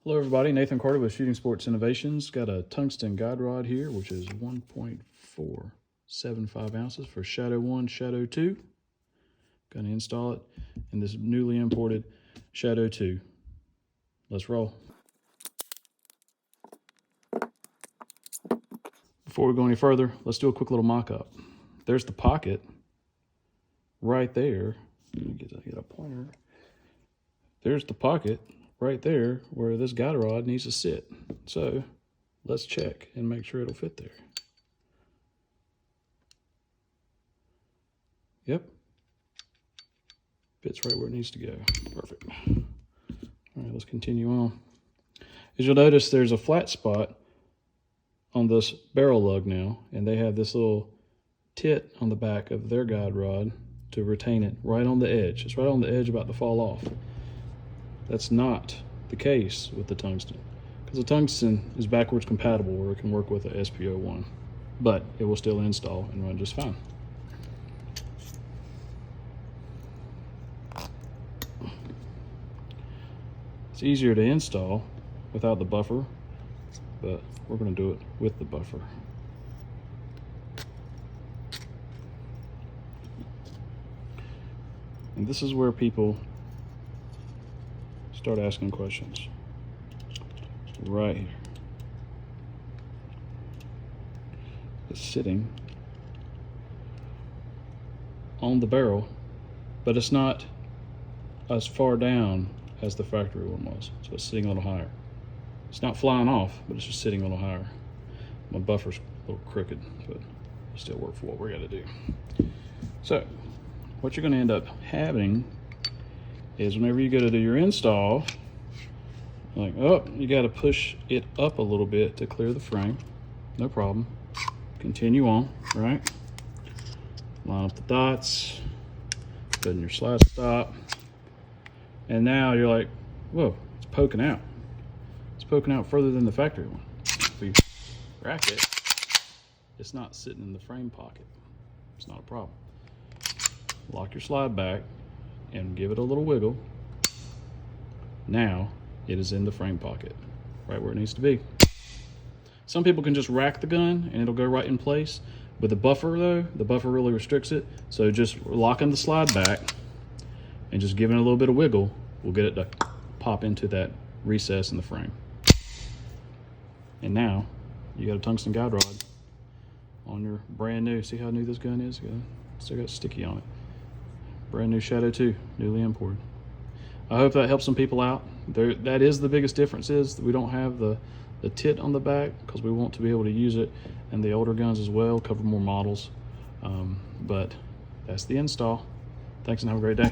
Hello everybody, Nathan Carter with Shooting Sports Innovations. Got a tungsten guide rod here, which is 1.475 ounces for Shadow 1, Shadow 2. Going to install it in this newly imported Shadow 2. Let's roll. Before we go any further, let's do a quick little mock-up. There's the pocket right there. Let me get a pointer. There's the pocket right there where this guide rod needs to sit. So let's check and make sure it'll fit there. Yep. Fits right where it needs to go. Perfect. All right, let's continue on. As you'll notice, there's a flat spot on this barrel lug now, and they have this little tit on the back of their guide rod to retain it right on the edge. It's right on the edge about to fall off. That's not the case with the tungsten, because the tungsten is backwards compatible where it can work with a SP01, but it will still install and run just fine. It's easier to install without the buffer, but we're going to do it with the buffer. And this is where people start asking questions. Right here. It's sitting on the barrel, but it's not as far down as the factory one was. So it's sitting a little higher. It's not flying off, but it's just sitting a little higher. My buffer's a little crooked, but it'll still work for what we're gonna do. So what you're gonna end up having is whenever you go to do your install, like, oh, you got to push it up a little bit to clear the frame. No problem. Continue on, right? Line up the dots, put in your slide stop, and now you're like, whoa, it's poking out. It's poking out further than the factory one. If we rack it, it's not sitting in the frame pocket. It's not a problem. Lock your slide back and give it a little wiggle. Now it is in the frame pocket, right where it needs to be. Some people can just rack the gun and it'll go right in place. With the buffer though, the buffer really restricts it. So just locking the slide back and just giving it a little bit of wiggle will get it to pop into that recess in the frame. And now you got a tungsten guide rod on your brand new, see how new this gun is? Still got sticky on it. Brand new Shadow 2, newly imported. I hope that helps some people out. That is the biggest difference, is that we don't have the tit on the back, because we want to be able to use it in the older guns as well, cover more models. But that's the install. Thanks and have a great day.